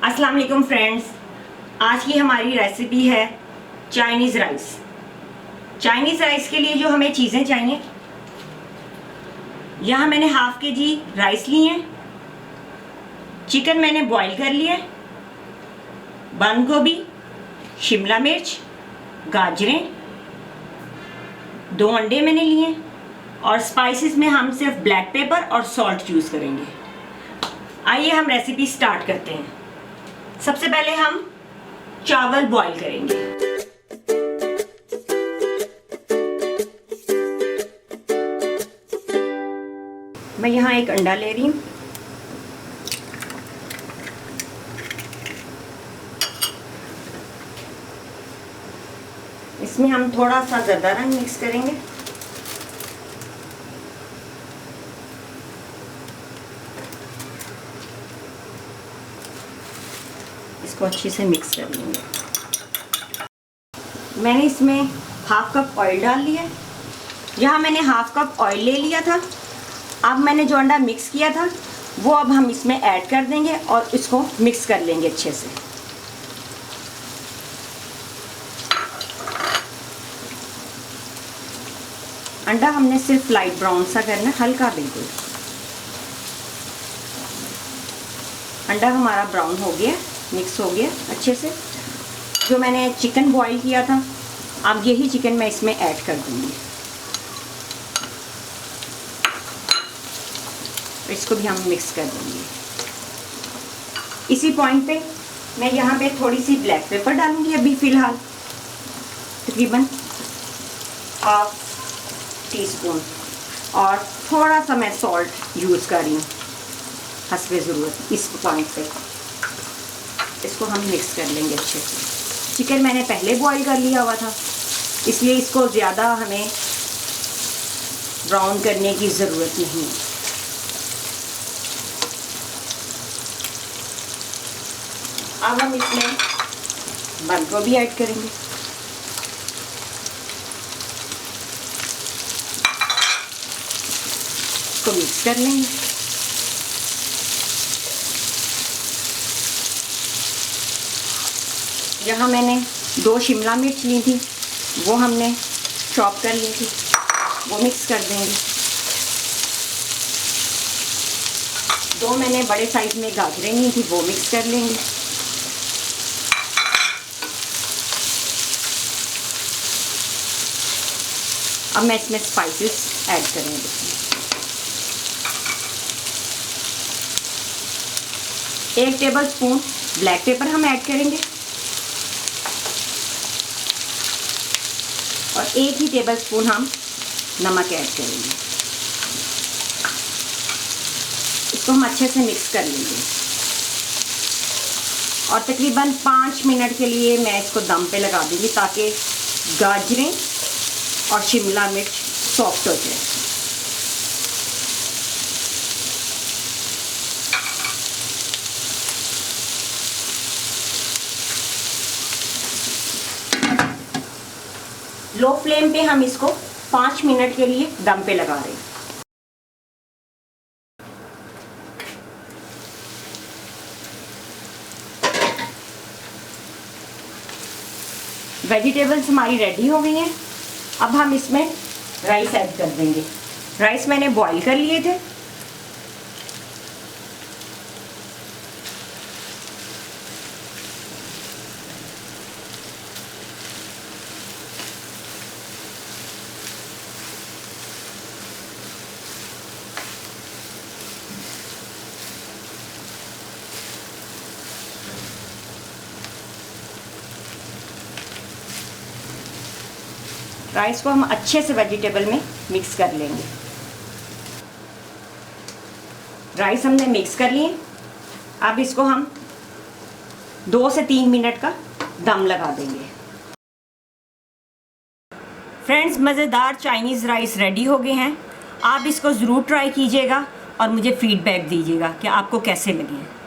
अस्सलाम वालेकुम फ्रेंड्स, आज की हमारी रेसिपी है चाइनीज़ राइस। चाइनीज़ राइस के लिए जो हमें चीज़ें चाहिए, यहाँ मैंने हाफ के-जी राइस लिए हैं, चिकन मैंने बॉईल कर लिया है, बंद गोभी, शिमला मिर्च, गाजरें, 2 अंडे मैंने लिए और स्पाइसेस में हम सिर्फ ब्लैक पेपर और सॉल्ट यूज़ करेंगे। आइए हम रेसिपी स्टार्ट करते हैं। सबसे पहले हम चावल बॉईल करेंगे। मैं यहाँ एक अंडा ले रही हूँ। इसमें हम थोड़ा सा ज़रदा रंग मिक्स करेंगे। इसको अच्छे से मिक्स कर लेंगे। मैंने इसमें हाफ कप ऑयल डाल लिया है। यहाँ मैंने हाफ कप ऑयल ले लिया था। अब मैंने जो अंडा मिक्स किया था वो अब हम इसमें ऐड कर देंगे और इसको मिक्स कर लेंगे अच्छे से। अंडा हमने सिर्फ लाइट ब्राउन सा करना है, हल्का बिल्कुल। अंडा हमारा ब्राउन हो गया, मिक्स हो गया अच्छे से। जो मैंने चिकन बॉईल किया था, अब यही चिकन मैं इसमें ऐड कर दूंगी। इसको भी हम मिक्स कर देंगे। इसी पॉइंट पे मैं यहाँ पे थोड़ी सी ब्लैक पेपर डालूंगी अभी फ़िलहाल, तकरीबन हाफ टीस्पून, और थोड़ा सा मैं सॉल्ट यूज़ कर रही हूँ हस्बे ज़रूरत। इस पॉइंट पे इसको हम मिक्स कर लेंगे अच्छे से। चिकन मैंने पहले बॉईल कर लिया हुआ था, इसलिए इसको ज़्यादा हमें ब्राउन करने की ज़रूरत नहीं है। अब हम इसमें बंद गोभी ऐड करेंगे। इसको मिक्स कर लेंगे। यहाँ मैंने 2 शिमला मिर्च ली थी, वो हमने चॉप कर ली थी, वो मिक्स कर देंगे। 2 मैंने बड़े साइज में गाजरें ली थी, वो मिक्स कर लेंगे। अब मैं इसमें स्पाइसेस ऐड करेंगे। 1 टेबलस्पून ब्लैक पेपर हम ऐड करेंगे और 1 ही टेबलस्पून हम नमक ऐड करेंगे। इसको हम अच्छे से मिक्स कर लेंगे और तकरीबन 5 मिनट के लिए मैं इसको दम पे लगा दूंगी, ताकि गाजरें और शिमला मिर्च सॉफ्ट हो जाए। लो फ्लेम पे हम इसको 5 मिनट के लिए दम पे लगा रहे हैं। वेजिटेबल्स हमारी रेडी हो गई हैं। अब हम इसमें राइस ऐड कर देंगे। राइस मैंने बॉईल कर लिए थे। राइस को हम अच्छे से वेजिटेबल में मिक्स कर लेंगे। राइस हमने मिक्स कर लिए। अब इसको हम 2 से 3 मिनट का दम लगा देंगे। फ्रेंड्स, मज़ेदार चाइनीज़ राइस रेडी हो गए हैं। आप इसको ज़रूर ट्राई कीजिएगा और मुझे फ़ीडबैक दीजिएगा कि आपको कैसे लगे।